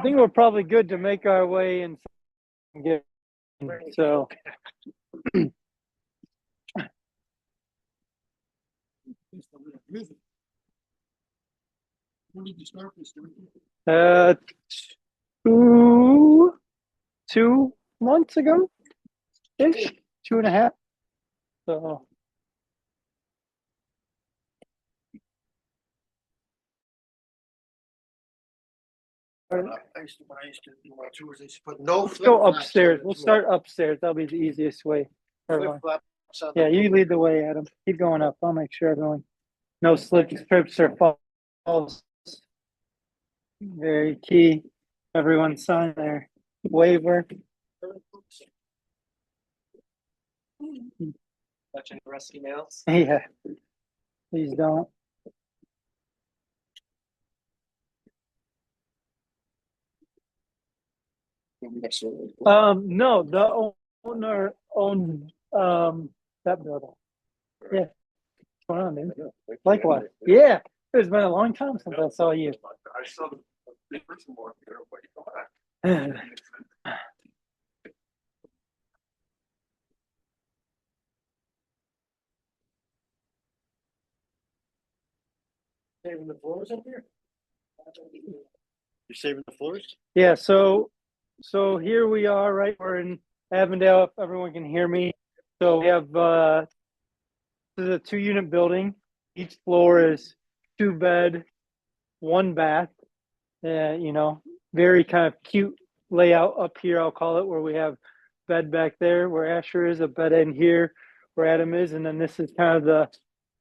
think we're probably good to make our way and get. So. When did you start this? 2 months ago, ish, 2.5. So. I used to do my tours. They used to put no Let's go flip-flops upstairs. on We'll the start upstairs. That'll be the easiest way. Everyone. flip-flops on the Yeah, you lead the way, Adam. Keep going up. I'll make sure everyone. No slips, trips, or falls. Very key. Everyone sign their waiver. Touching rusty nails. Yeah. Please don't. No, the owner owned that building. Yeah. What's going on, dude? Likewise. Yeah. It's been a long time since I saw you. I saw the person walk there, but Saving the floors up here? You're saving the floors? Yeah, so here we are, right? We're in Avondale, if everyone can hear me. So we have this is a 2-unit building. Each floor is 2-bed, 1 bath. Very kind of cute layout up here, I'll call it, where we have bed back there where Asher is, a bed in here where Adam is, and then this is kind of the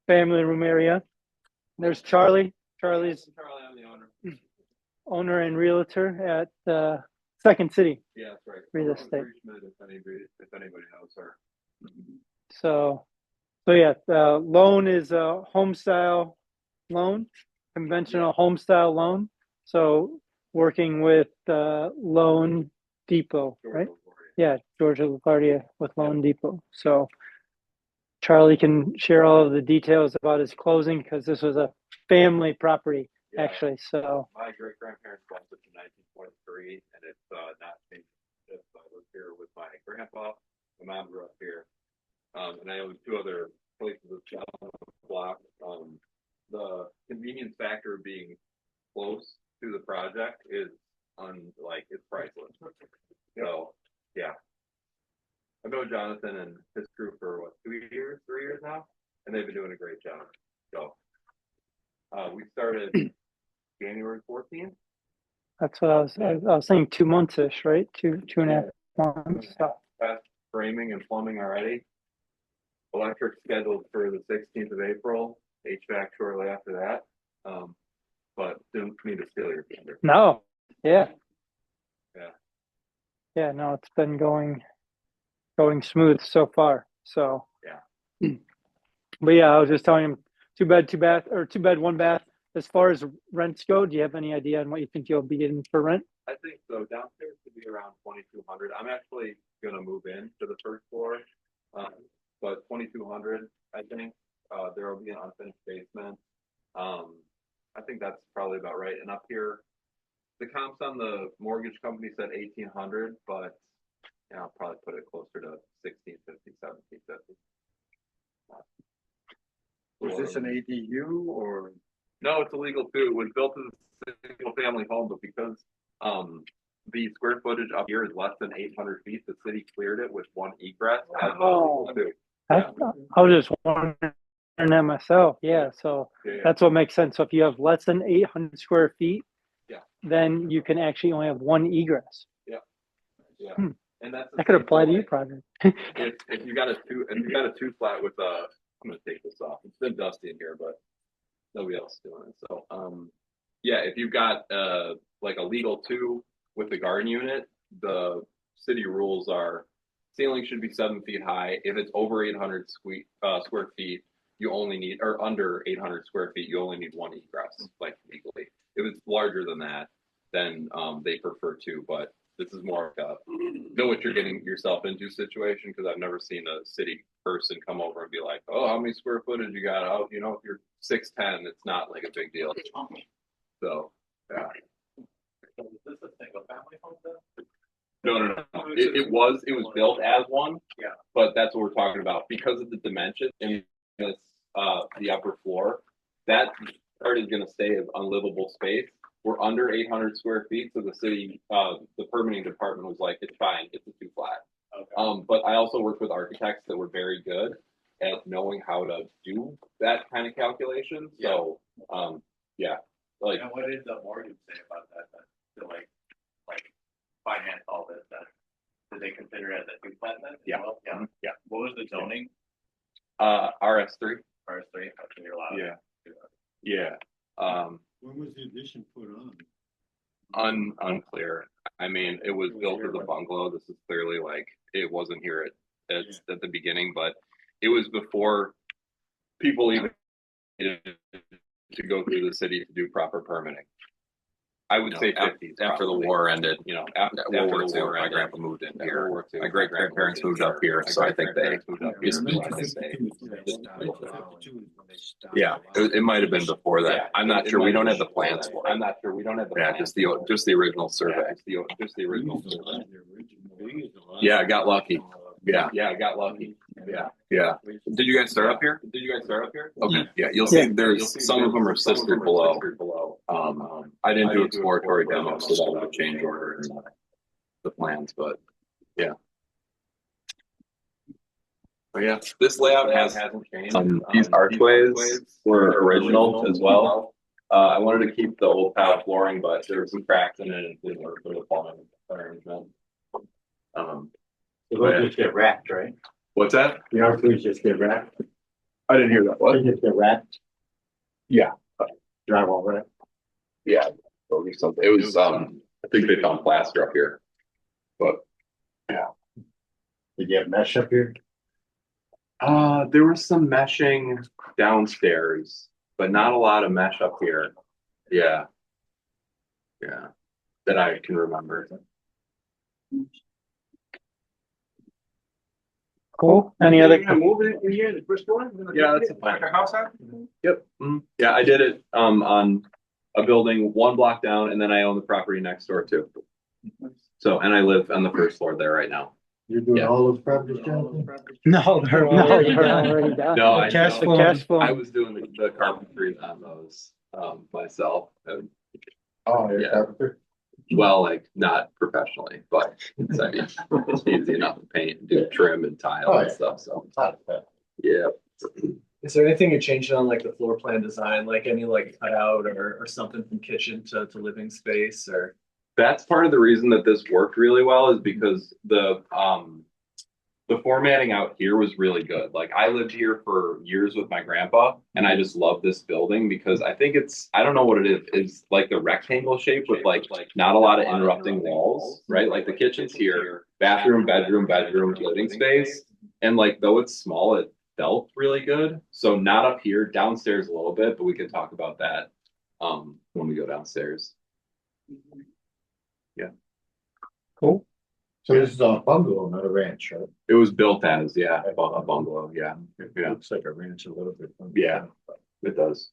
family room area. There's Charlie. Charlie's I'm the owner and realtor at Second City. Yeah, that's right. Real estate. If anybody knows her. So yeah, the loan is a Homestyle loan, conventional Homestyle loan. So working with Loan Depot, right? Yeah, Georgia LaGuardia with Loan Depot. So Charlie can share all of the details about his closing because this was a family property, actually. So my great grandparents bought this in 1923, and it's not changed. I lived here with my grandpa. My mom grew up here, and I own 2 other places on the block. The convenience factor of being close to the project is it's priceless. So yeah. I've known Jonathan and his crew for 3 years now, and they've been doing a great job. So we started January 14th. that's what I was saying 2 months ish, right? 2.5 months. So. Past framing and plumbing already. Electric scheduled for the 16th of April. HVAC shortly after that. But didn't mean to steal your thunder. No. Yeah. Yeah. Yeah. No, it's been going smooth so far. So yeah. But yeah, I was just telling him 2-bed, 2-bath, or 2-bed, 1 bath. As far as rents go, do you have any idea on what you think you'll be getting for rent? I think so. Downstairs could be around 2,200. I'm actually gonna move in to the first floor, but 2,200. I think there will be an unfinished basement. I think that's probably about right. And up here, the comps on the mortgage company said 1,800, but I'll probably put it closer to 1,650, 1,750. Was this an ADU or? No, it's illegal too. It was built as a single family home, but because the square footage up here is less than 800 feet, the city cleared it with 1 egress. Oh, I was just wondering that myself. Yeah, so that's what makes sense. So if you have less than 800 square feet, then you can actually only have 1 egress. Yeah. And that could apply to you, probably. if you got a 2 flat with I'm gonna take this off. It's been dusty in here, but nobody else is doing it. So if you've got like a legal 2 with the garden unit, the city rules are ceiling should be 7 feet high. If it's over 800 square feet, you only need, or under 800 square feet, you only need 1 egress, like legally. If it's larger than that, then they prefer 2, but this is more like a know what you're getting yourself into situation, because I've never seen a city person come over and be like, oh, how many square footage you got? Oh, if you're 6'10", it's not like a big deal. So yeah. This is a single it was built as one. Yeah. But that's what we're talking about because of the dimension in this the upper floor. That part is going to stay as unlivable space. We're under 800 square feet, so the city, the permitting department was like, it's fine, it's a 2-flat. Okay. But I also worked with architects that were very good at knowing how to do that kind of calculation. So, yeah, like. And what did the mortgage say about that? To like finance all this, did they consider it as a 2-flat then? Yeah. Well, yeah. Yeah. What was the zoning? RS3. RS3, actually you're allowed. Yeah. Yeah. When was the addition put on? Unclear. I mean, it was built as a bungalow. This is clearly like it wasn't here at the beginning, but it was before people even needed to go through the city to do proper permitting. I would say 50s after the probably. war ended. You know, after World the War II, war my ended. grandpa moved in Yeah, here. World War II. My great grandparents moved up here, so I think they. Yeah, it might have been before that. I'm not sure. We don't have the plans for I'm it. not sure. We don't have the Yeah, plans just the original survey. just the original survey. Yeah, I got lucky. Yeah, Yeah, I got lucky. Yeah. yeah. Did you guys start up here? Did you guys start up here? Okay, yeah. You'll Yeah. see. There's some of them are sistered below. I didn't do exploratory demos, so that would have changed order in the plans, but yeah. But yeah, this layout hasn't changed. These archways were original as well. I wanted to keep the old tile flooring, but there were some cracks in it and it didn't work for the plumbing arrangement. So they'll just get wrapped, right? What's that? The arteries just get wrapped. I didn't hear that. What? They just get wrapped. Yeah. Drywall wrap. Yeah. It was, I think they found plaster up here. But Did you have mesh up here? there was some meshing downstairs, but not a lot of mesh up here. Yeah. Yeah. That I can remember. Cool. Any other? Move it in here, the first one? Yeah, that's a plan. Like a house out? Yep. Yeah, I did it on a building 1 block down, and then I own the property next door too. So, and I live on the first floor there right now. You're doing Yeah. all those properties, Jonathan? No, they're already done. No, I Cash flow. I was doing the carpentry on those myself. Oh, you're a Yeah. carpenter? Well, like not professionally, but I mean, it's easy enough to paint and do trim and tile Oh, and yeah. stuff. So yeah. Is there anything you changed on like the floor plan design, like any like cutout or something from kitchen to living space or? That's part of the reason that this worked really well is because the formatting out here was really good. Like I lived here for years with my grandpa and I just love this building because I think I don't know what it is. It's like the rectangle shape with like not a lot of interrupting walls, right? Like the kitchen's here, bathroom, bedroom, living space. And like, though it's small, it felt really good. So not up here, downstairs a little bit, but we can talk about that when we go downstairs. Cool. So this is a bungalow, not a ranch, right? It was built as, yeah, a bungalow, yeah. Yeah. Looks like a ranch a little bit. Yeah. It does.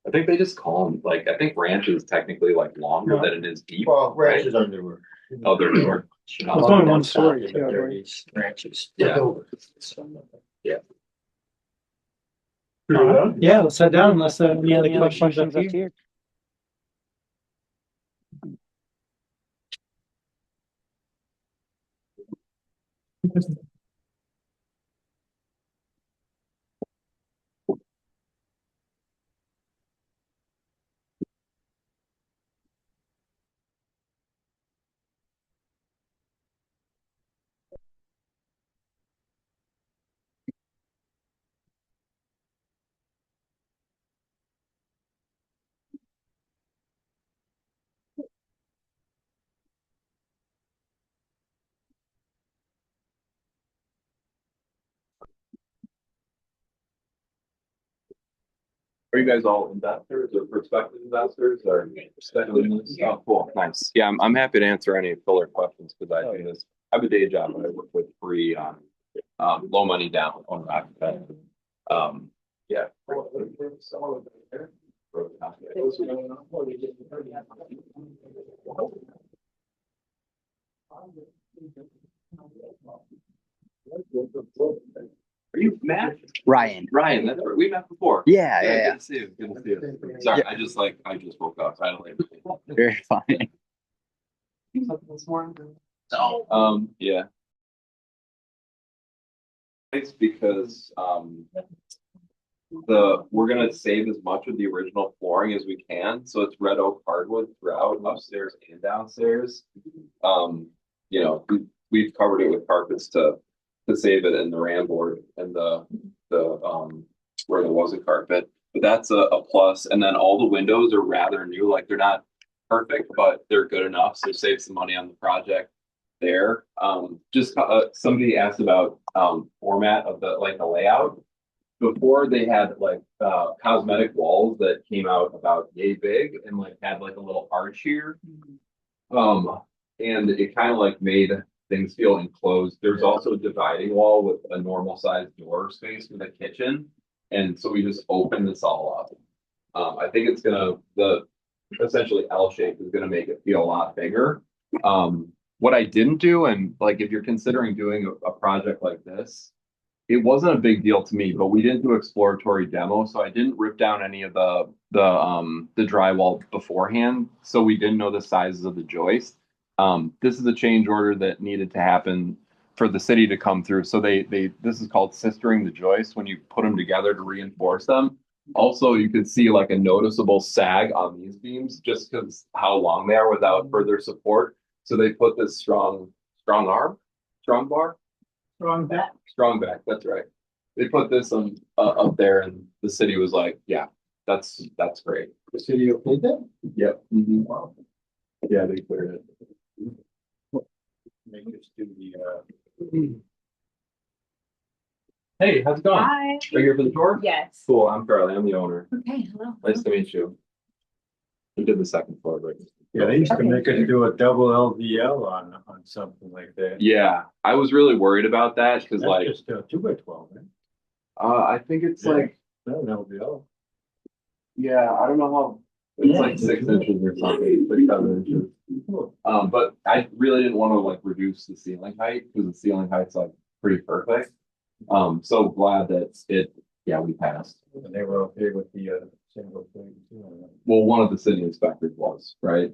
I think they just call them, like, I think ranch is technically like longer than it is deep. Well, right? ranches are newer. Oh, they're newer. It's only one story, too, right? Ranches. Yeah. Yeah. Yeah, let's head down unless any other questions up here. Are you guys all investors or prospective investors or speculative? Oh, cool, nice. Yeah, I'm happy to answer any filler questions because I do this. I have a day job, but I work with free, low money down on occupancy. Yeah. Matt? Ryan. Ryan, that's right. We met before. Yeah, yeah, Good to see you. Good to see you. Sorry, I just woke up. I don't know. Very funny. Yeah. It's because we're gonna save as much of the original flooring as we can, so it's red oak hardwood throughout upstairs and downstairs. You know, we've covered it with carpets to save it in the ram board and the where there was a carpet, but that's a plus. And then all the windows are rather new, like they're not perfect, but they're good enough, so save some money on the project there. Just somebody asked about format of the layout. Before they had cosmetic walls that came out about yay big and had like a little arch here. And it kind of made things feel enclosed. There's also a dividing wall with a normal sized door space for the kitchen. And so we just opened this all up. I think it's the essentially L shape is gonna make it feel a lot bigger. What I didn't do, and if you're considering doing a project like this, it wasn't a big deal to me, but we didn't do exploratory demo, so I didn't rip down any of the drywall beforehand, so we didn't know the sizes of the joist. This is a change order that needed to happen for the city to come through. So this is called sistering the joists when you put them together to reinforce them. Also, you could see a noticeable sag on these beams just because how long they are without further support. So they put this strong bar. Strong back, that's right. They put this up there and the city was like, yeah, that's great. The city okayed that? Yep. Mhm. Wow. Yeah, they cleared it. Make us do the, Hey, how's it going? Hi. Are you here for the tour? Yes. Cool, I'm Charlie, I'm the owner. Okay, hello. Nice to meet you. We did the second floor, right? yeah, they used to Okay. make us do a double LVL on something like that. Yeah, I was really worried about that because That's just 2x12, man. I think it's Yeah. Not an LVL. yeah, I don't know how, it's 6 inches or something, 6-7 inches. But I really didn't want to reduce the ceiling height because the ceiling height's pretty perfect. So glad that we passed. And they were okay with the single thing. Well, one of the city inspectors was, right?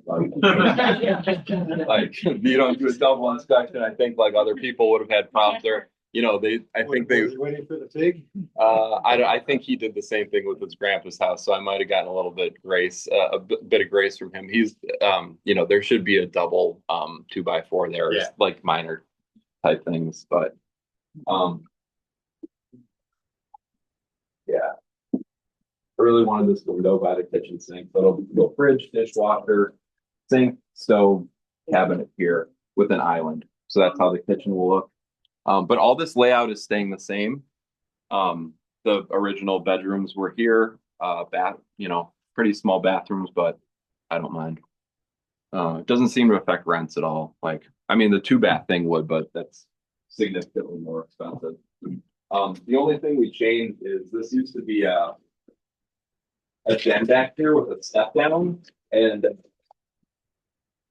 You don't do a double inspection, I think other people would have had problems there. I think they, Was he waiting for the fig? I think he did the same thing with his grandpa's house, so I might have gotten a little bit grace, a bit of grace from him. He's, there should be a double 2x4 there, Yeah. minor type things, but yeah. I really wanted this window by the kitchen sink, so it'll go fridge, dishwasher, sink, stove, cabinet here with an island. So that's how the kitchen will look. But all this layout is staying the same. The original bedrooms were here, pretty small bathrooms, but I don't mind. It doesn't seem to affect rents at all. The 2-bath thing would, but that's significantly more expensive. The only thing we changed is this used to be a den back here with a step down, and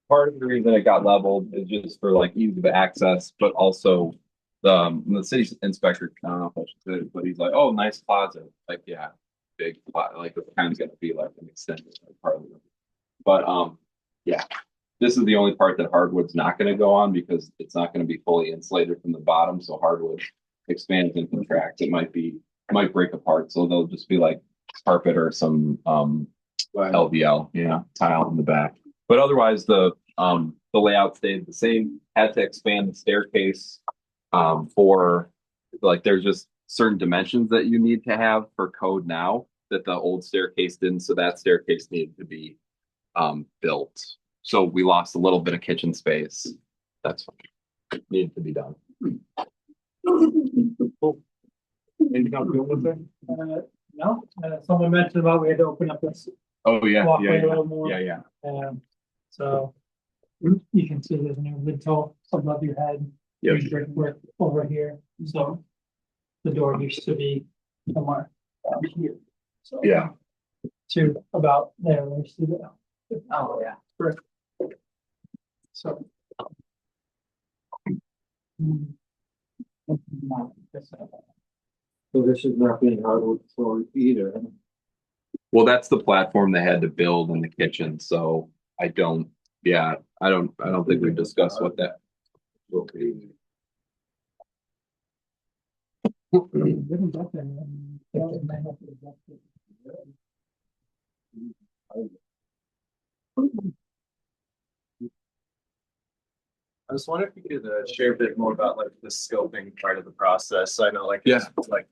part of the reason it got leveled is just for ease of access, but also the city inspector, I don't know if I should say it, but he's like, oh, nice closet. Yeah, big closet. It's kind of gonna be an extended part of it. But yeah, this is the only part that hardwood's not gonna go on because it's not gonna be fully insulated from the bottom. So hardwood expands and contracts. It might break apart. So they'll just be carpet or some LVL, tile in the back. But otherwise the layout stayed the same. Had to expand the staircase for there's just certain dimensions that you need to have for code now that the old staircase didn't, so that staircase needed to be built. So we lost a little bit of kitchen space. That's what needed to be done. Anything else you want to say? No, someone mentioned about we had to open up this Oh yeah, walkway a little more. yeah. So you can see there's a new lintel above your head. Yep. There's brickwork over here. So the door used to be somewhere down here. So Yeah. to about there. We see the oh yeah. Brick. So So this is not being hardwood floor either. Well, that's the platform they had to build in the kitchen, so I don't, yeah, I don't think we've discussed what that will be. I was wondering if you could share a bit more about like the scoping part of the process. So I know like, Yeah. like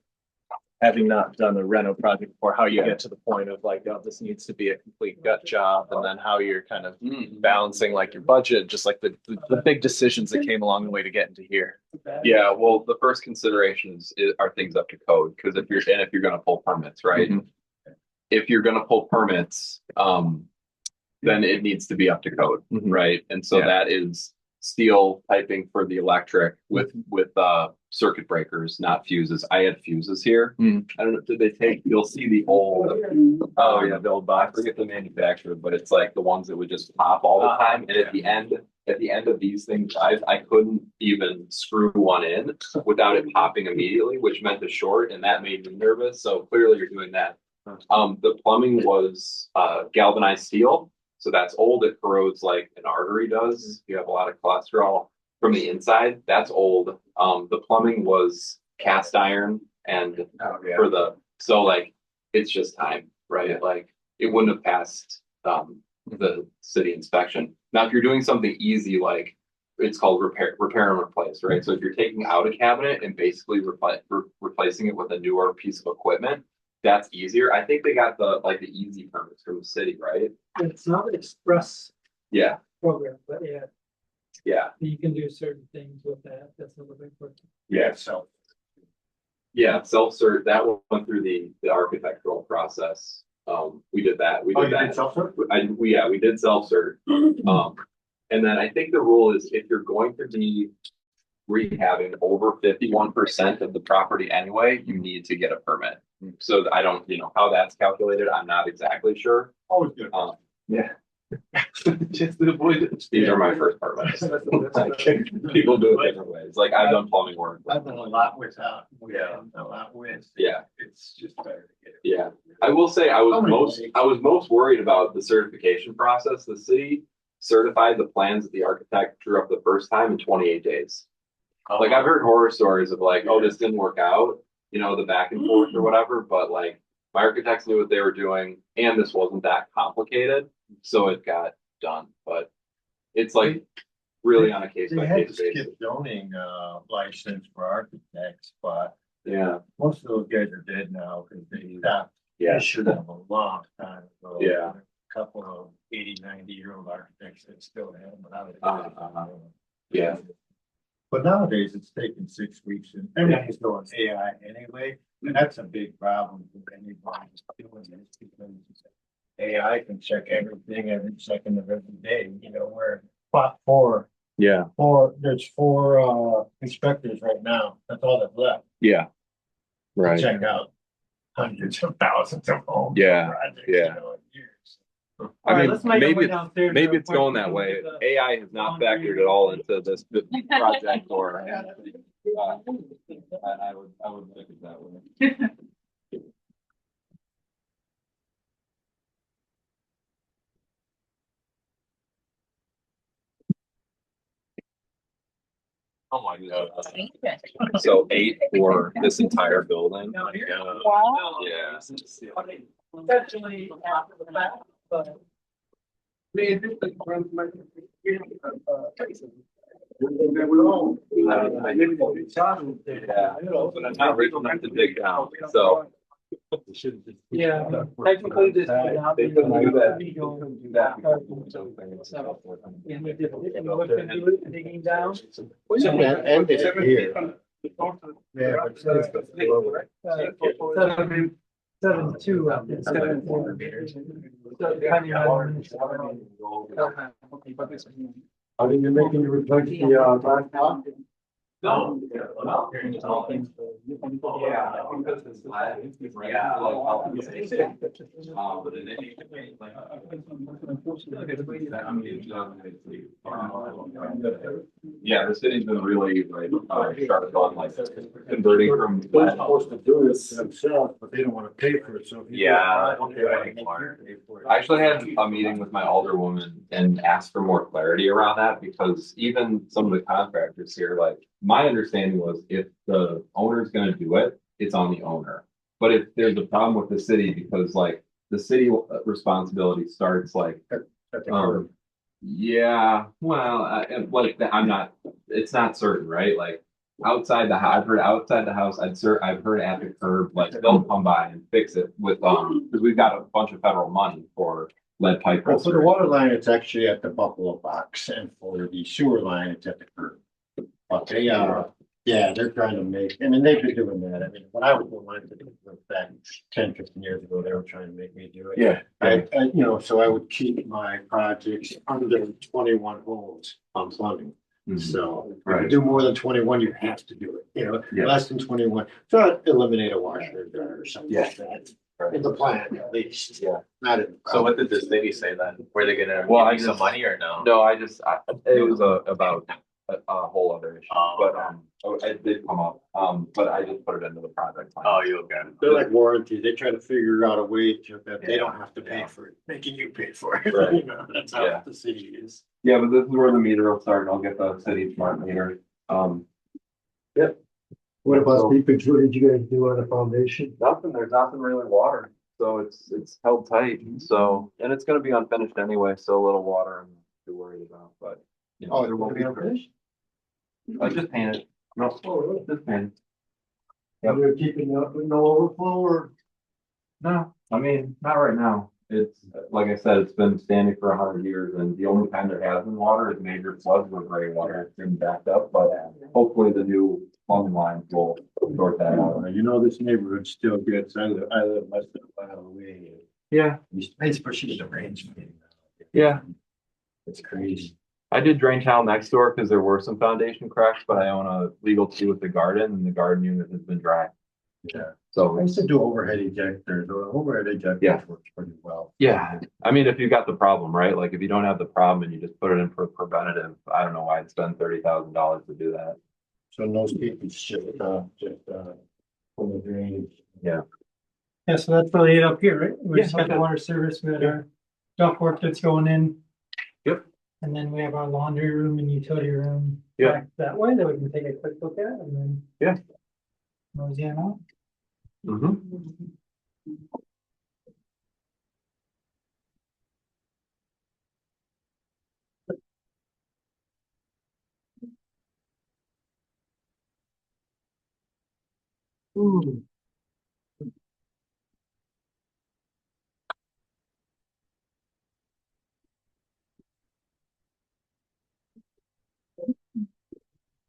having not done a reno project before, how you get to the point of like, oh, this needs to be a complete gut job, and then how you're kind of balancing like your budget, just like the big decisions that came along the way to get into here. Yeah, well, the first consideration are things up to code, because if you're gonna pull permits, right? If you're gonna pull permits, then it needs to be up to code, right? And so Yeah. that is steel piping for the electric with circuit breakers, not fuses. I had fuses here. I don't know, did they take, you'll see the old, oh yeah, the old box, I forget the manufacturer, but it's like the ones that would just pop all the time. And at the end of these things, I couldn't even screw one in without it popping immediately, which meant the short, and that made me nervous. So clearly you're doing that. The plumbing was galvanized steel. So that's old. It corrodes like an artery does. You have a lot of cholesterol from the inside. That's old. The plumbing was cast iron, and so like it's just time, right? Like it wouldn't have passed the city inspection. Now, if you're doing something easy, like it's called repair and replace, right? So if you're taking out a cabinet and basically replacing it with a newer piece of equipment, that's easier. I think they got the easy permits from the city, right? It's not an express Yeah, program, but yeah, yeah, you can do certain things with that. That's a little bit important. yeah. So yeah, self-cert, that went through the architectural process. We did that. We did that. Self-cert? We did self-cert. And then I think the rule is if you're going to be rehabbing over 51% of the property anyway, you need to get a permit. So I don't, how that's calculated, I'm not exactly sure. Always good. Yeah. Just to avoid it. These are my first permits. People do it different ways. Like I've done plumbing work. I've done a lot without, a lot with. Yeah. It's just better to get it. Yeah. I will say I was most worried about the certification process. The city certified the plans that the architect drew up the first time in 28 days. Like I've heard horror stories of like, oh, this didn't work out, the back and forth or whatever, but like my architects knew what they were doing and this wasn't that complicated. So it got done, but it's like really on a case by case basis. Skip zoning, license for architects, but Yeah. most of those guys are dead now because they stopped. Yeah. Issued them a long time ago. Yeah. A couple of 80, 90-year-old architects that still have them, but now Yeah. But nowadays it's taking 6 weeks and everything's going AI anyway. And that's a big problem with anybody doing this because AI can check everything every second of every day, where there's four inspectors right now. That's all that's left. Yeah. to Right. Check out hundreds of thousands of homes. Yeah, projects, yeah. in years. I mean, let's make our way maybe downstairs maybe real it's quick. going that way. AI has not factored at all into this project or. I would look at it that way. Oh my God. So 8 for this entire building. Down here? Yeah. Essentially, after the fact, but. Yeah, but I'm not rich enough to dig down, so. Yeah, technically this would not They be. couldn't do that. legal. Couldn't do that. And we did, if you look into it, digging down. And it's here. Yeah, but it's- 72 out there, 74 meters. So depending on. Are you making you replace the, laptop? No. Yeah, I think this is flat. Yeah. But then you can make like. Yeah, the city's been really like sharp on like converting from. They're supposed to do this themselves, but they don't wanna pay for it, so. if you do it Yeah. private, they pay for it. I actually had a meeting with my alderwoman and asked for more clarity around that because even some of the contractors here, like, my understanding was if the owner's gonna do it, it's on the owner. But if there's a problem with the city, because like the city responsibility starts like, At the curb. yeah, well, I'm not, it's not certain, right? Like outside the house, I've heard outside the house, I've heard at the curb, like they'll come by and fix it with, because we've got a bunch of federal money for lead pipe. Well, for the water line, it's actually at the Buffalo box, and for the sewer line, it's at the curb. But they, yeah, they're trying to make, and then they've been doing that. I mean, when I was doing mine back 10, 15 years ago, they were trying to make me do it. Yeah. You know, so I would keep my projects under 21 holes on plumbing. So if you do more than 21, you have to do it, you know, Yeah. less than 21. So I'd eliminate a washer or dryer or something Yeah. like that. In the plan, at least. Yeah. Not in. So what did the city say then? Were they gonna Well, I give you some just- money or no? No, it was about a whole other issue, but, it did come up, but I just put it into the project plan. Oh, you okay? They're like warranty. They try to figure out a way to, that they Yeah. don't have to pay Yeah. for it, making you pay for it. Right. You know, that's how Yeah. the city is. Yeah, but this is where the meter will start, and I'll get the city smart meter, What about leakage? What did you guys do on the foundation? nothing, there's nothing really water, so it's held tight, so, and it's gonna be unfinished anyway, so a little water I'm not too worried about, but. You know, there won't be. I just painted, no, just painted. Yep. You're keeping no overflow or? No, I mean, not right now. It's, like I said, it's been standing for 100 years, and the only time there has been water is major floods with gray water. It's been backed up, but hopefully the new plumbing lines will sort that out. You know, this neighborhood still gets, I live less than a mile away. Yeah, Especially the range. yeah. It's crazy. I did drain tile next door because there were some foundation cracks, but I own a legal 2 with the garden, and the garden unit has been dry. Yeah. So I used to do overhead ejectors, or overhead ejectors Yeah. works pretty well. yeah, I mean, if you got the problem, right? Like if you don't have the problem and you just put it in for preventative, I don't know why I'd spend $30,000 to do that. So no steeples, just full of drainage. Yeah. Yeah, so that's really it up here, right? We Yeah, just got the okay. water service, we got our ductwork that's going in. Yep. And then we have our laundry room and utility room. Yeah. back that way that we can take a quick look at and then. Yeah. Mosey on out. Mhm.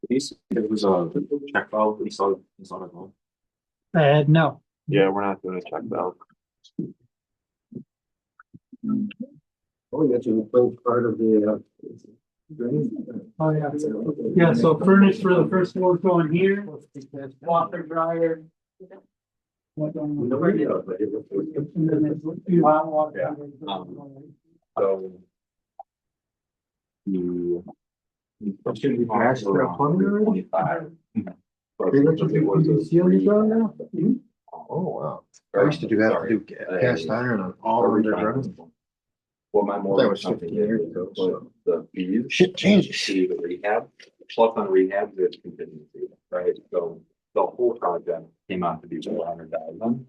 It was a check valve, we saw it on. No. Yeah, we're not doing a check valve. Oh, that's a big part of the, Oh, yeah. Yeah, so furnace for the first floor going here, washer dryer. What on the- And then there's a few hot water. Yeah. So. Should we pass for a plumbing already? 25. They let you do PVC on the ground now? Oh, wow. I used to do have to do cast iron on all of their grounds. Well, my That mortgage was 15 company years did, ago, but so. the fees. Shit changes. See the rehab, plus on rehab, there's contingency, right? So the whole project came out to be 400,000.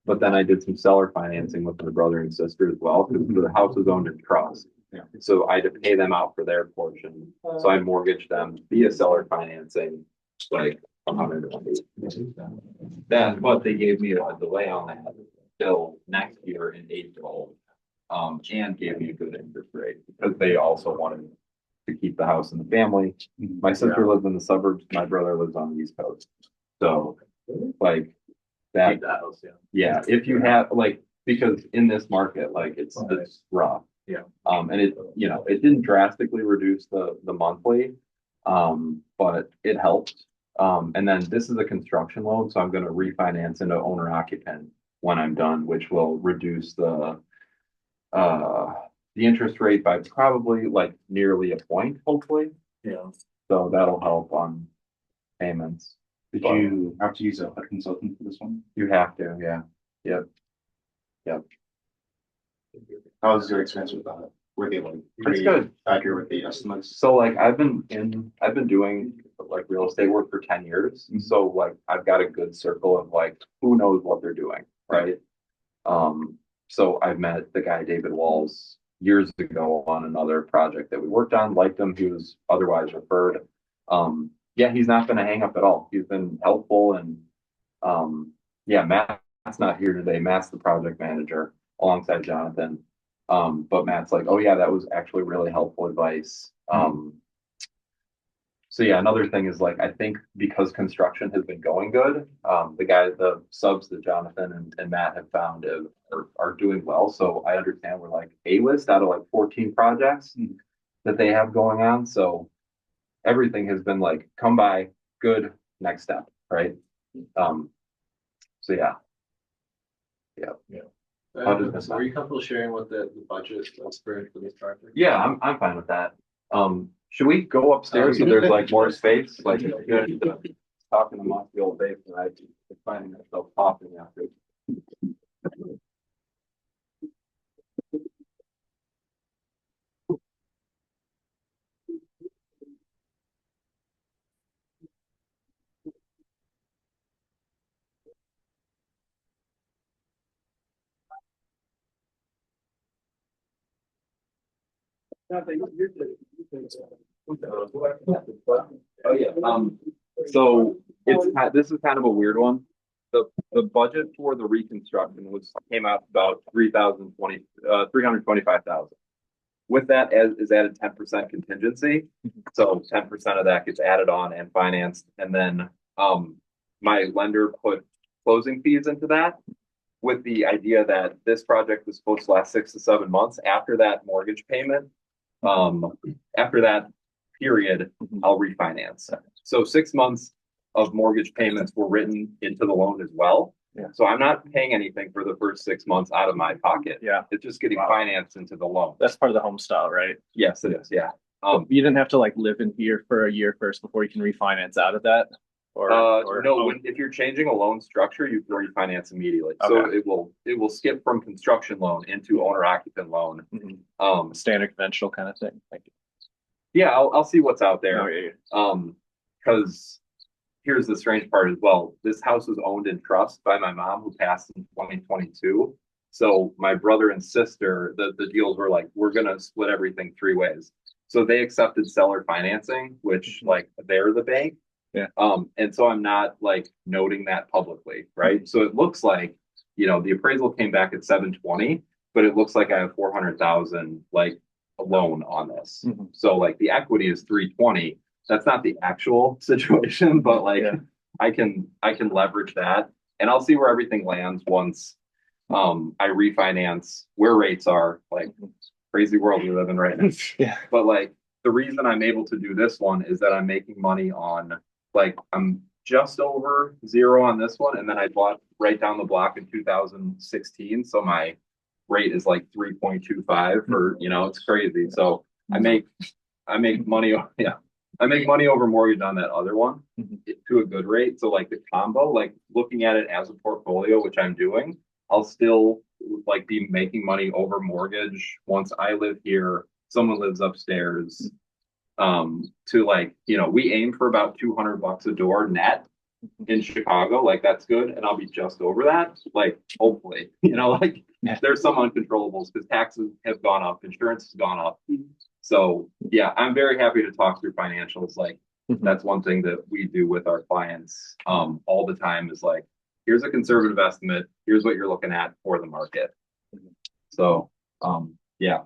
But then I did some seller financing with my brother and sister as well, because the house was owned in trust. Yeah. So I had to pay them out for their portion. So I mortgaged them via seller financing, like 120. That, but they gave me a delay on that till next year in April. And gave me a good interest rate because they also wanted to keep the house in the family. My sister lives in the suburbs, my brother lives on the East Coast. So like that, Keep that house, yeah. yeah, if you have like, because in this market, like it's rough. Yeah. And it, you know, it didn't drastically reduce the monthly, but it helped. And then this is a construction loan, so I'm gonna refinance into owner occupant when I'm done, which will reduce the interest rate by probably like nearly a point, hopefully. Yeah. So that'll help on payments. Did you have to use a consultant for this one? You have to, yeah. Yep. How was your experience with that? Were they like It's pretty good. accurate with the estimates? So like I've been doing like real estate work for 10 years. So like I've got a good circle of like who knows what they're doing, right? So I've met the guy David Walls years ago on another project that we worked on, liked him, he was otherwise referred. Yeah, he's not gonna hang up at all. He's been helpful and yeah, Matt's not here today. Matt's the project manager alongside Jonathan. But Matt's like, oh yeah, that was actually really helpful advice. So yeah, another thing is like, I think because construction has been going good, the subs that Jonathan and Matt have found are doing well. So I understand we're like A-list out of like 14 projects that they have going on. So everything has been like, come by, good, next step, right? So yeah. How does this Are you comfortable sharing what the budget was for this project? Yeah, I'm fine with that. Should we go upstairs so there's like more space? Like, talking amongst the old days and I finding myself talking after. Oh, yeah, so this is kind of a weird one. The budget for the reconstruction came out about 325,000. With that is added 10% contingency. So 10% of that gets added on and financed. And then, my lender put closing fees into that with the idea that this project was supposed to last 6 to 7 months after that mortgage payment. After that period, I'll refinance. So 6 months of mortgage payments were written into the loan as well. Yeah. So I'm not paying anything for the first 6 months out of my pocket. Yeah. It's just getting financed into the loan. That's part of the Homestyle, right? Yes, it is. Yeah. You didn't have to like live in here for a year first before you can refinance out of that? No, if you're changing a loan structure, you can refinance immediately. So Okay. it will skip from construction loan into owner occupant loan. Standard conventional kind of thing. Thank you. Yeah, I'll see what's out there. Oh, yeah. Because here's the strange part as well. This house was owned in trust by my mom who passed in 2022. So my brother and sister, the deals were like, we're gonna split everything 3 ways. So they accepted seller financing, which like they're the bank. Yeah. And so I'm not like noting that publicly, right? So it looks like, the appraisal came back at 720, but it looks like I have 400,000 like a loan on this. So like the equity is 320. That's not the actual situation, but like I can leverage that and I'll see where everything lands once I refinance where rates are, like crazy world we live in right now. Yeah. But like the reason I'm able to do this one is that I'm making money on like I'm just over 0 on this one, and then I bought right down the block in 2016. So my rate is like 3.25 for it's crazy. So I make money. Yeah. I make money over mortgage on that other one to a good rate. So like the combo, like looking at it as a portfolio, which I'm doing, I'll still like be making money over mortgage once I live here, someone lives upstairs. To like, we aim for about $200 a door net in Chicago. Like that's good. And I'll be just over that. Like, hopefully, like there's some uncontrollables because taxes have gone up, insurance has gone up. So yeah, I'm very happy to talk through financials. Like that's one thing that we do with our clients all the time is like, here's a conservative estimate. Here's what you're looking at for the market. So yeah.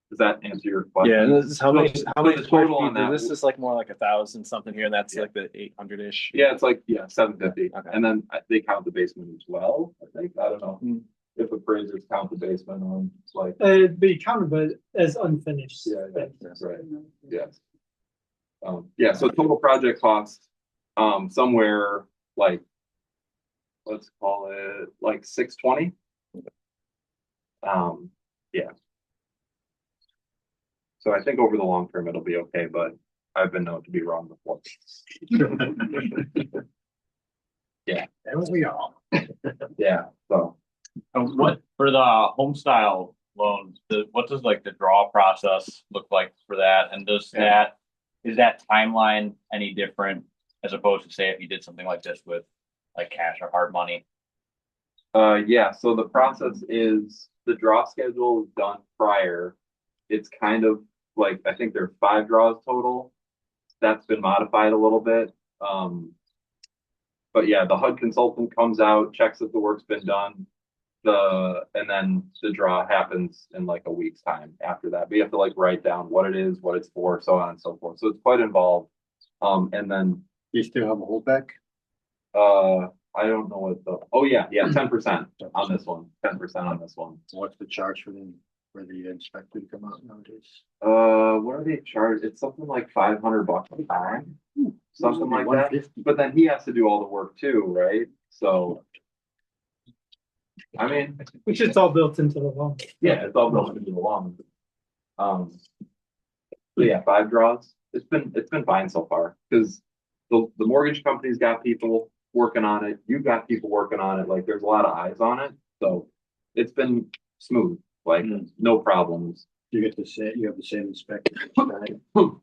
Does that answer your question? Yeah, and this is how many the square total on feet? that? This is like more like 1,000 something here, and that's like the 800-ish. Yeah, it's like 750. Okay. And then they count the basement as well. I think I don't know if appraisers count the basement on like It'd be counted, but as unfinished. yeah, that's right. Yes. Yeah, so total project cost, somewhere like, let's call it like 620. Yeah. So I think over the long term, it'll be okay, but I've been known to be wrong before. And we all. Yeah, so. What for the Homestyle loans, what does like the draw process look like for that? And is that timeline any different as opposed to say if you did something like this with like cash or hard money? Yeah, so the process is the draw schedule is done prior. It's kind of like, I think there are 5 draws total. That's been modified a little bit. But yeah, the HUD consultant comes out, checks that the work's been done. And then the draw happens in like a week's time after that. But you have to like write down what it is, what it's for, so on and so forth. So it's quite involved. And then You still have a holdback? I don't know what oh yeah, 10% on this one. 10% on this one. What's the charge for the inspector to come out nowadays? What are they charged? It's something like $500 a time, something like that. 150. But then he has to do all the work too, right? So, I mean, Which is all built into the loan. yeah, it's all built into the loan. So yeah, 5 draws. It's been fine so far because the mortgage company's got people working on it. You've got people working on it. Like there's a lot of eyes on it. So it's been smooth, like no problems. You get to say, you have the same inspector.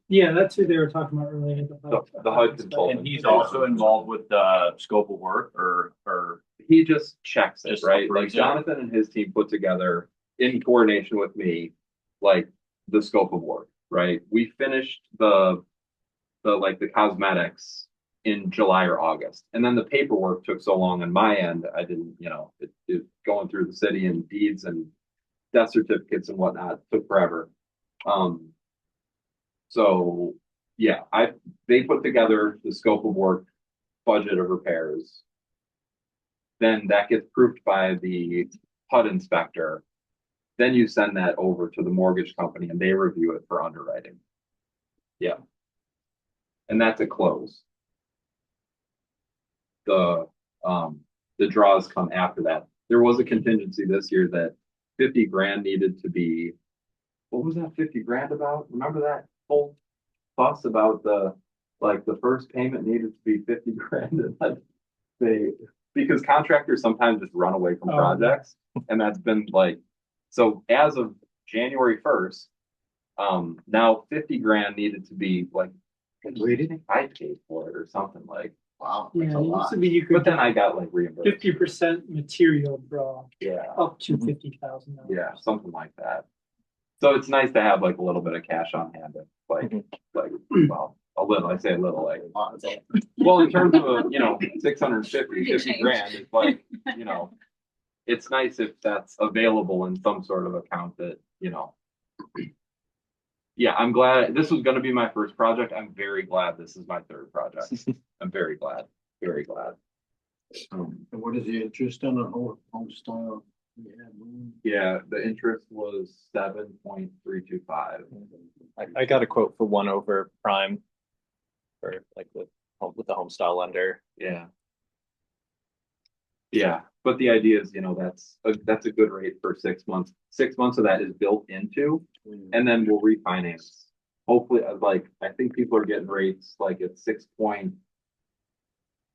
Yeah, that's who they were talking about earlier. The HUD consultant. And he's also involved with the scope of work or He just checks it, Just right? Like approves it. Jonathan and his team put together in coordination with me, like the scope of work, right? We finished the cosmetics in July or August. And then the paperwork took so long on my end, I didn't, it going through the city and deeds and death certificates and whatnot took forever. So yeah, they put together the scope of work, budget of repairs. Then that gets proofed by the HUD inspector. Then you send that over to the mortgage company and they review it for underwriting. Yeah. And that's a close. The draws come after that. There was a contingency this year that 50 grand needed to be, what was that 50 grand about? Remember that whole fuss about the first payment needed to be 50 grand and like because contractors sometimes just run away from projects. And that's been like, so as of January 1st, now 50 grand needed to be like completed. I paid for it or something like, wow. Yeah, That's it a used lot. to be you But could then I got like reimbursed. 50% material draw Yeah. up to $50,000. Yeah, something like that. So it's nice to have like a little bit of cash on hand, if, well, a little, I say a little, like, well, in terms of, 650 grand, it's like, it's nice if that's available in some sort of account that, yeah, I'm glad this was going to be my first project. I'm very glad this is my 3rd project. I'm very glad, very glad. And what is the interest on a Homestyle? Yeah, the interest was 7.325. I got a quote for 1 over prime for like with the Homestyle lender. Yeah. Yeah, but the idea is, that's a good rate for 6 months. 6 months of that is built into, and then we'll refinance. Hopefully, I think people are getting rates like at 6 point.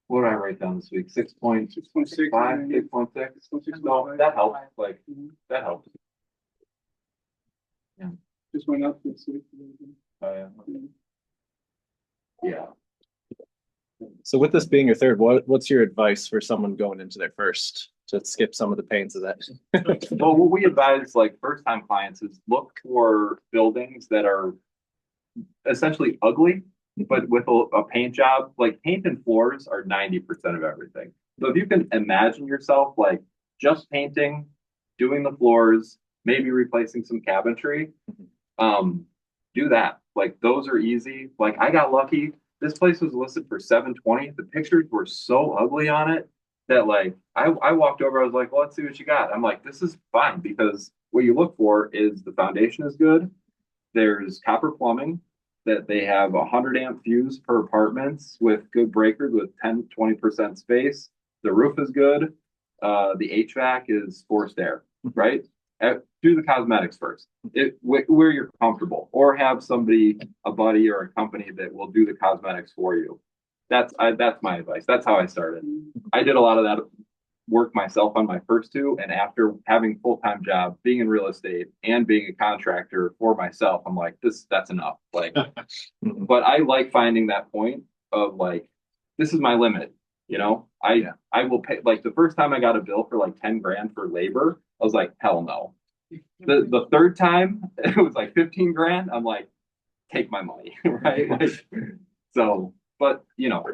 What did I write down this week? 6.5, 6.6. No, that helps. Like that helps. Yeah. Just went up this week. Yeah. So with this being your 3rd, what's your advice for someone going into their first to skip some of the pains of that? Well, what we advise first time clients is look for buildings that are essentially ugly, but with a paint job. Like paint and floors are 90% of everything. So if you can imagine yourself just painting, doing the floors, maybe replacing some cabinetry, do that. Those are easy. I got lucky. This place was listed for $720. The pictures were so ugly on it that I walked over, I was like, well, let's see what you got. I'm like, this is fine because what you look for is the foundation is good. There's copper plumbing. that they have 100 amp fuse per apartments with good breakers with 10-20% space. The roof is good. The HVAC is forced air, right? Do the cosmetics first. Where you're comfortable, or have somebody, a buddy or a company that will do the cosmetics for you. That's my advice. That's how I started. I did a lot of that work myself on my first two, and after having full-time job, being in real estate and being a contractor for myself, I'm like, that's enough. Like, but I like finding that point of like, this is my limit. You know, I will pay. Like the first time I got a bill for like 10 grand for labor, I was like, hell no. The third time it was like 15 grand. I'm like, take my money, right? Like, so, but you know,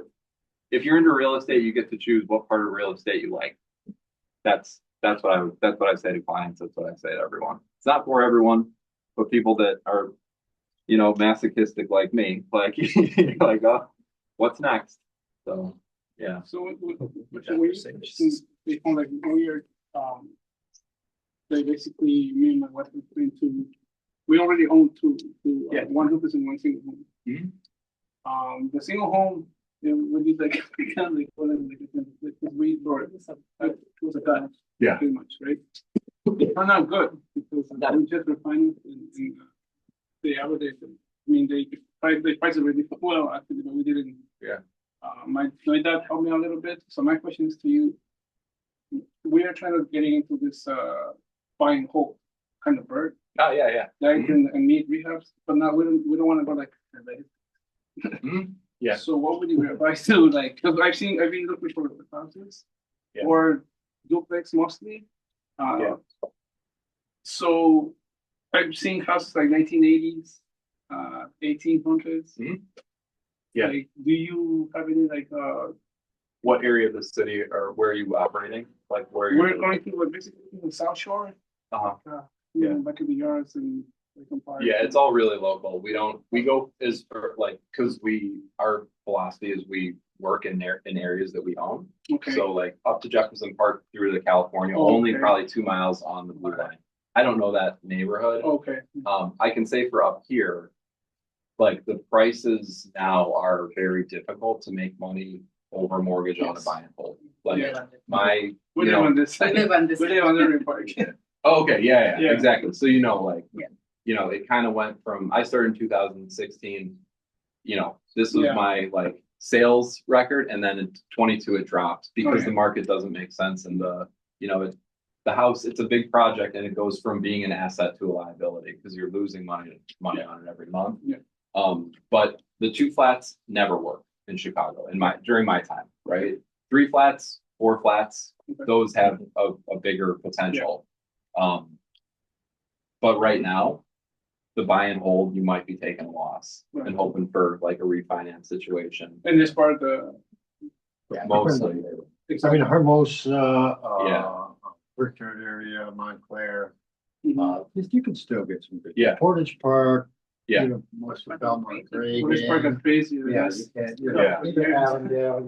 if you're into real estate, you get to choose what part of real estate you like. That's what I say to clients. That's what I say to everyone. It's not for everyone, but people that are, you know, masochistic like me, like you're like, oh, what's next? So yeah. So they found like weird, they basically, me and my wife were going to, we already own two, one duplex and one single home. The single home, we did like, kind of like, we or it was a cut. Yeah. Pretty much, right? It turned out good because we just refined and they averaged. I mean, they priced it really well. Actually, but we didn't. Yeah. My dad helped me a little bit. So my question is to you: we are trying to getting into this buy and hold kind of bird. Oh yeah. Like and need rehabs, but now we don't want to go like. Yeah. So what would you advise to like? Because I've been looking for houses or duplex mostly. So I've seen houses like 1980s, 1800s. Yeah. Like, do you have any like What area of the city or where are you operating? Like where we're going to like basically the South Shore. Yeah. Back in the yards and like Yeah, it's all really local. We go as for like because our philosophy is we work in areas that we own. Okay. So like up to Jefferson Park through to California, only probably 2 miles on the blue line. I don't know that neighborhood. Okay. I can say for up here, like the prices now are very difficult to make money over mortgage on a buy and hold. Like we live on this. We live on the park. Oh, okay, yeah, exactly. So you know, like, you know, it kind of went from I started in 2016. You know, this was my like sales record, and then in 22 it dropped because the market doesn't make sense, and the house, it's a big project, and it goes from being an asset to a liability because you're losing money on it every month. But the 2 flats never worked in Chicago during my time, right? 3 flats, 4 flats, those have a bigger potential. But right now, the buy and hold, you might be taking a loss and hoping for like a refinance situation. And this part of the Mostly. I mean, Hermosa, Richard area, Montclair, you can still get some good. Portage Park. You know, most of Belmont, Portage Park is crazy. Yes, Avondale,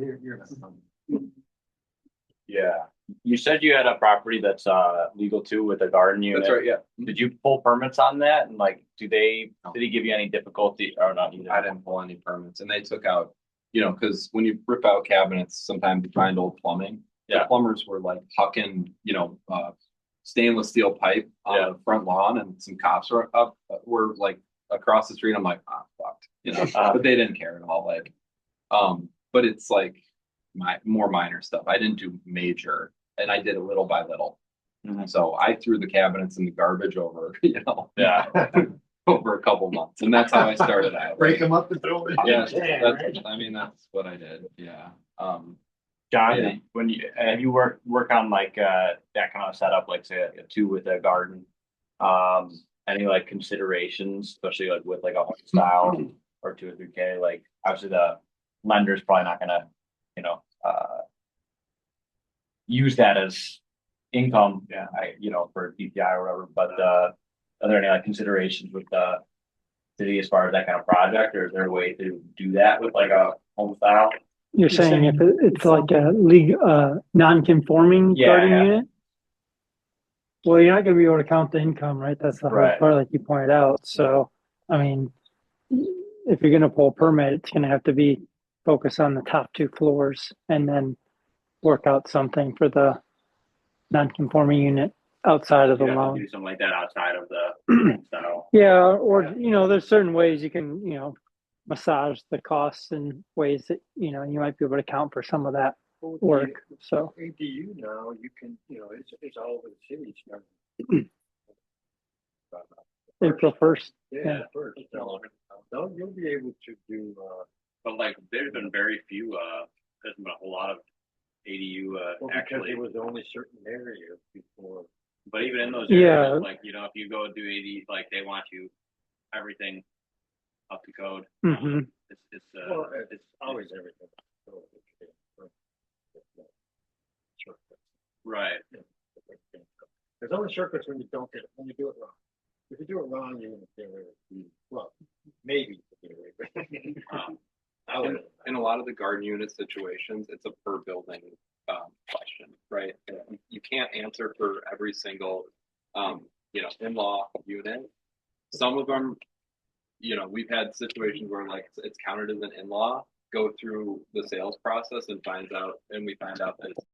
Yeah. You said you had a property that's legal too with a garden unit. That's right, yeah. Did you pull permits on that? And like, did he give you any difficulty or not? I didn't pull any permits, and they took out, you know, because when you rip out cabinets, sometimes you find old plumbing. The plumbers were like hucking, you know, stainless steel pipe on the front lawn, and some cops were like across the street. I'm like, fucked, you know, but they didn't care at all. Like, but it's like more minor stuff. I didn't do major, and I did it little by little. So I threw the cabinets in the garbage over, you know, over a couple months, and that's how I started out. Break them up and throw them. I mean, that's what I did. Yeah. John, when you work on like that kind of setup, like say a 2 with a garden, any like considerations, especially like with like a Homestyle or 2 or 3K, like obviously the lender's probably not gonna, you know, use that as income, you know, for DPI or whatever. But are there any like considerations with the city as far as that kind of project, or is there a way to do that with like a Homestyle? You're saying if it's like a non-conforming garden unit? Well, you're not going to be able to count the income, right? That's the hard part, like you pointed out. So, I mean, if you're gonna pull a permit, it's gonna have to be focused on the top 2 floors and then work out something for the non-conforming unit outside of the You'd have to loan. do something like that outside of the style. Yeah, or, there's certain ways you can, massage the costs in ways that, you might be able to account for some of that work, so. ADU now, you can, it's all over the city. April 1st, Yeah, first. No, you'll be able to do, But like, there's been very few, there's been a whole lot of ADU, because actually. it was only certain areas before. But even in those Yeah. areas, like, if you go do AD, like, they want you, everything up to code. hmm Well, it's always everything. Right. There's only shortcuts when you do it wrong. If you do it wrong, you're gonna get away with it. Well, maybe. You get away with it. I would. In a lot of the garden unit situations, it's a per building question, right? You can't answer for every single in-law unit. Some of them, we've had situations where like it's counted as an in-law, go through the sales process and we find out that it's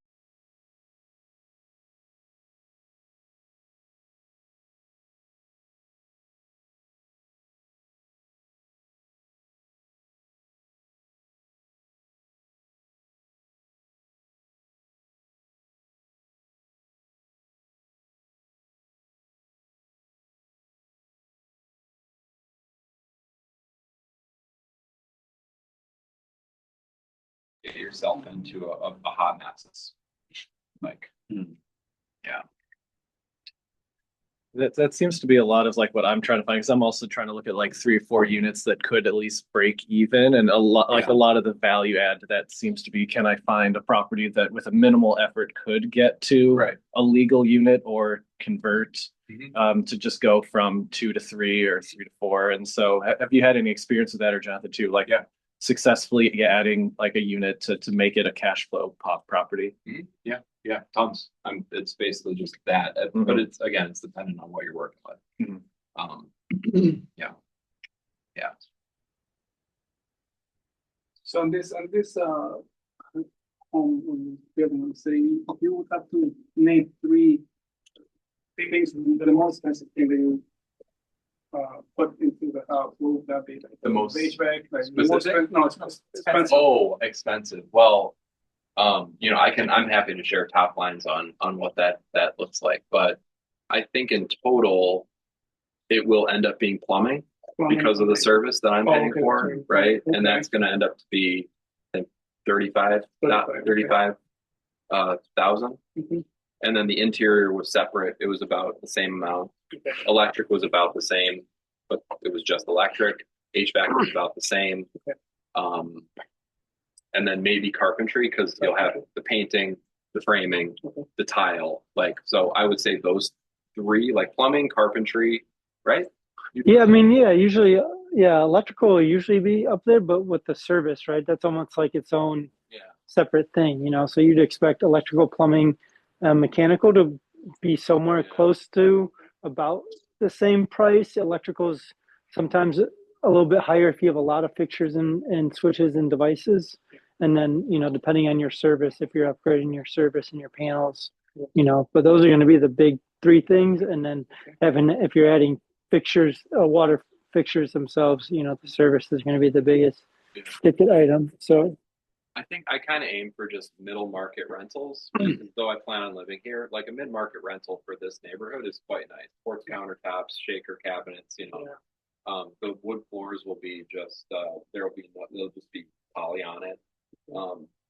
get yourself into a hot mess. Like, yeah. That seems to be a lot of like what I'm trying to find, because I'm also trying to look at like 3 or 4 units that could at least break even, and a lot of the value add to that seems to be, can I find a property that with a minimal effort could get to a legal unit or convert to just go from 2 to 3 or 3 to 4. And so have you had any experience with that, or Jonathan too, like successfully adding like a unit to make it a cash flow property? Yeah, tons. It's basically just that, but it's dependent on what you're working with. Yeah. So on this home building, saying you would have to name 3 things, the most expensive thing that you put into the house. What would that be? Like The most HVAC, like specific? no, it's expensive. Oh, expensive. Well, I'm happy to share top lines on what that looks like, but I think in total, it will end up being plumbing because of the service that I'm paying for, right? Okay. And that's gonna end up to be, I think, 35,000. And then the interior was separate. It was about the same amount. Electric was about the same, but it was just electric. HVAC was about the same. And then maybe carpentry, because you'll have the painting, the framing, the tile. Like, so I would say those 3, like plumbing, carpentry, right? Yeah, I mean, usually, electrical will usually be up there, but with the service, right? That's almost like its own separate thing, So you'd expect electrical, plumbing, mechanical to be somewhere close to about the same price. Electrical's sometimes a little bit higher if you have a lot of fixtures and switches and devices. And then, depending on your service, if you're upgrading your service and your panels, but those are going to be the big 3 things. And then if you're adding fixtures, water fixtures themselves, the service is going to be the biggest ticket item. So I think I kind of aim for just middle market rentals, though I plan on living here. Like a mid-market rental for this neighborhood is quite nice. Quartz countertops, shaker cabinets, the wood floors will be just, they'll just be poly on it.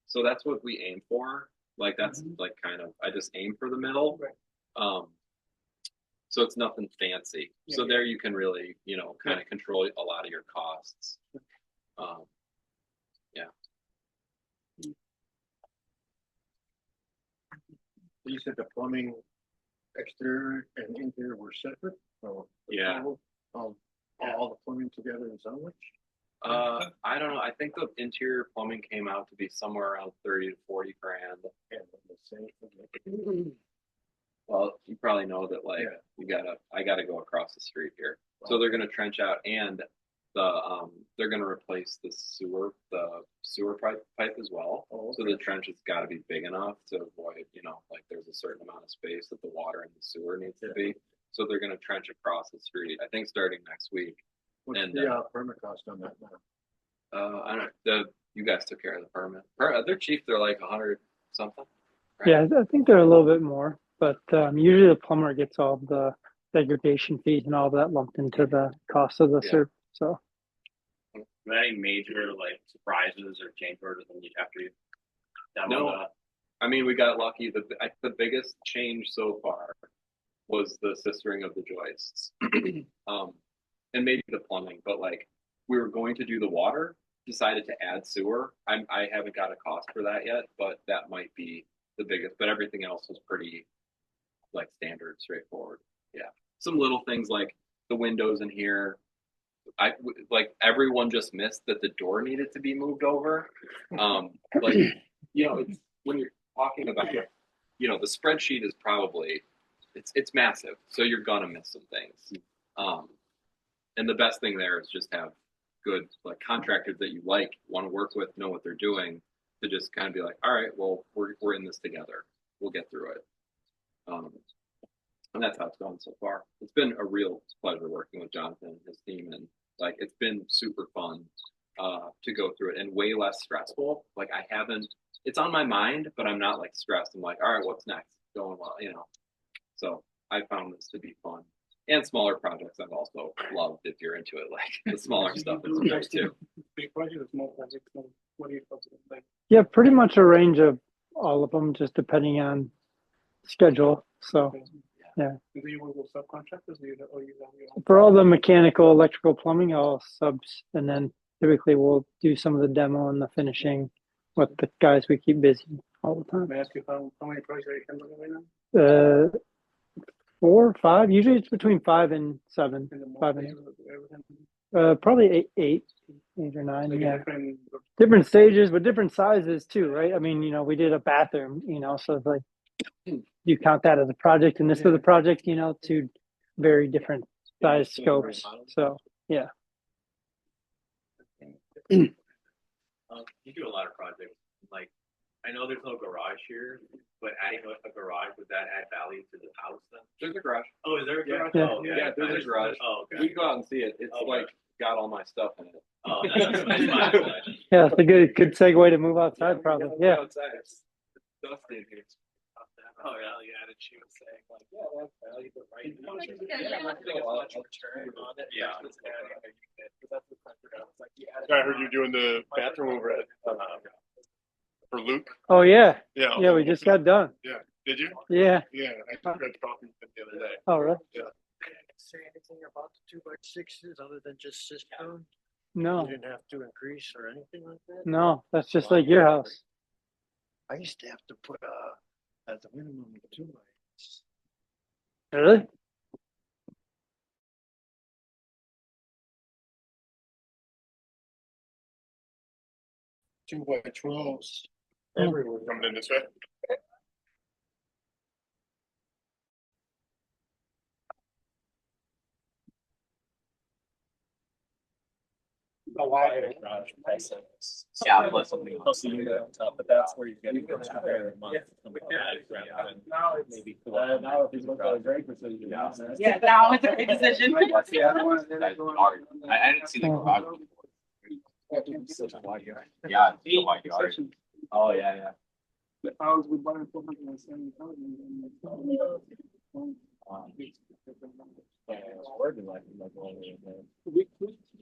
So that's what we aim for. Like that's like kind of, I just aim for the middle. So it's nothing fancy. So there you can really, kind of control a lot of your costs. You said the plumbing exterior and interior were separate? So all the plumbing together in Sunwich? I don't know. I think the interior plumbing came out to be somewhere around 30 to 40 grand. Well, you probably know that I gotta go across the street here. So they're gonna trench out, and they're gonna replace the sewer pipe as well. So the trench has gotta be big enough to avoid, like there's a certain amount of space that the water in the sewer needs to be. So they're gonna trench across the street, I think starting next week. What's And, the permit cost on that now? I don't, you guys took care of the permit. They're cheap, they're like 100 something. right? Yeah, I think they're a little bit more, but usually the plumber gets all the degradation fees and all that lumped into the cost of the Yeah. service. So Were there any major like surprises or change orders after you? No. I mean, we got lucky. The biggest change so far was the sistering of the joists, and maybe the plumbing. But like, we were going to do the water, decided to add sewer. I haven't got a cost for that yet, but that might be the biggest. But everything else was pretty like standard, straightforward. Yeah, some little things like the windows in here. Like everyone just missed that the door needed to be moved over. Like it's when you're talking about the spreadsheet is probably it's massive, so you're gonna miss some things. And the best thing there is just have good like contractors that you want to work with, know what they're doing, to just kind of be like, all right, well we're in this together, we'll get through it. And that's how it's gone so far. It's been a real pleasure working with Jonathan and his team, and like it's been super fun to go through it and way less stressful. Like it's on my mind, but I'm not like stressed. I'm like, all right, what's next? Going well, So I found this to be fun. And smaller projects I've also loved if you're into it. Like the smaller stuff is great too. Big project or small project? What do you like? yeah, pretty much a range of all of them, just depending on schedule. So yeah, Do you work with subcontractors or you have your own? for all the mechanical, electrical, plumbing, all subs, and then typically we'll do some of the demo and the finishing with the guys we keep busy all the time. May I ask you how many projects are you handling right now? 4 or 5. Usually it's between 5 and 7. In the month, 5 and everything? probably eight or 9. Like Yeah, different- different stages, but different sizes too, right? I mean, we did a bathroom, so it's like you count that as a project, and this is a project, 2 very different size scopes. So yeah. You do a lot of projects, like, I know there's no garage here, but adding a garage, would that add value to the house then? There's a garage. Oh, is there a garage? Yeah. Oh, okay. Yeah, there's a garage. Oh, We okay. can go out and see it. It's Okay. like got all my stuff in it. Oh, that's fine. Yeah, it's a good segue to move outside, probably. Yeah. Outside. It's dusty in here. Oh, yeah, and she was saying like, yeah, that's value, but right now. I heard you doing the bathroom over at, for Luke. Oh yeah. Yeah. Yeah, we just got done. Yeah. Did you? Yeah. Yeah. I read the coffee the other day. Oh really? Say anything about the 2x6s other than just cistern? No, You didn't have to increase or anything like that? no, that's just like your house. I used to have to put as a minimum of 2 lights. Really? Two by 12s Hmm. everywhere. Coming in this way. Yeah, unless something else on top, but that's where you're getting the entire month. Maybe. Now if he's looking at a great precision. Yeah, now it's a great decision. I didn't see the garage before. Such a wide yard. Yeah, it's a wide yard. Oh, yeah. The house we bought in 470,000.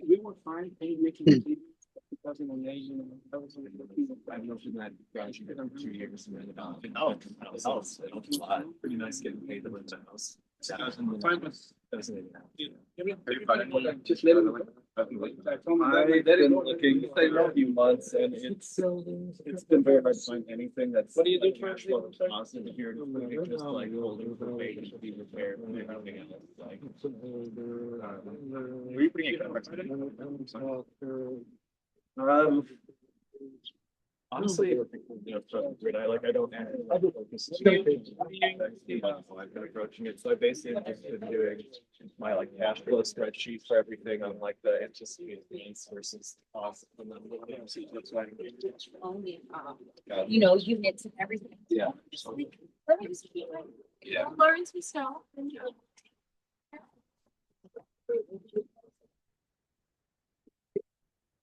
We were fine paying making the 2008. That was only I've lived in that garage for 2 years. Oh, pretty nice getting paid to live in the house. Just let him. I've been looking for a few months, and it's been very hard to find anything that's. What do you do like, for actual positive here, just like holding for weight and be repaired and everything else. Like, were you putting in contracts? Honestly, you know, I don't. I'm approaching it, so I basically am just doing my like cash flow spreadsheet for everything on like the anticipated needs versus cost. And then that's why You know, units and everything. Yeah. Yeah. Lawrence, we saw.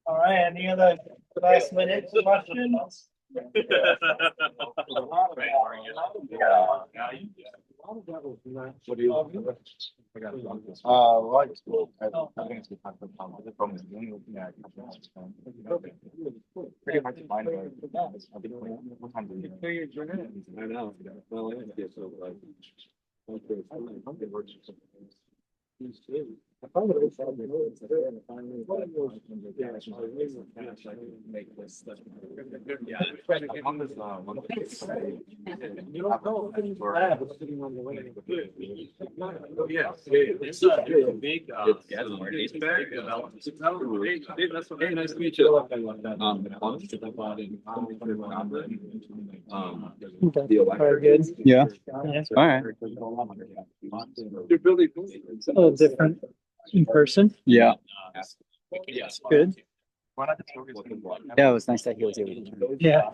All right, any other last minute questions? What do you? Well, I think it's because the problem is pretty hard to find. What time do you? I know. Well, I found it make this. Yeah. You don't know. Sitting on the way. Yeah. It's a big. Hey, nice to meet you. Very good. Yeah. All right. You're building. A little different in person. Yeah. Good. Yeah, it was nice that he was able to. Yeah.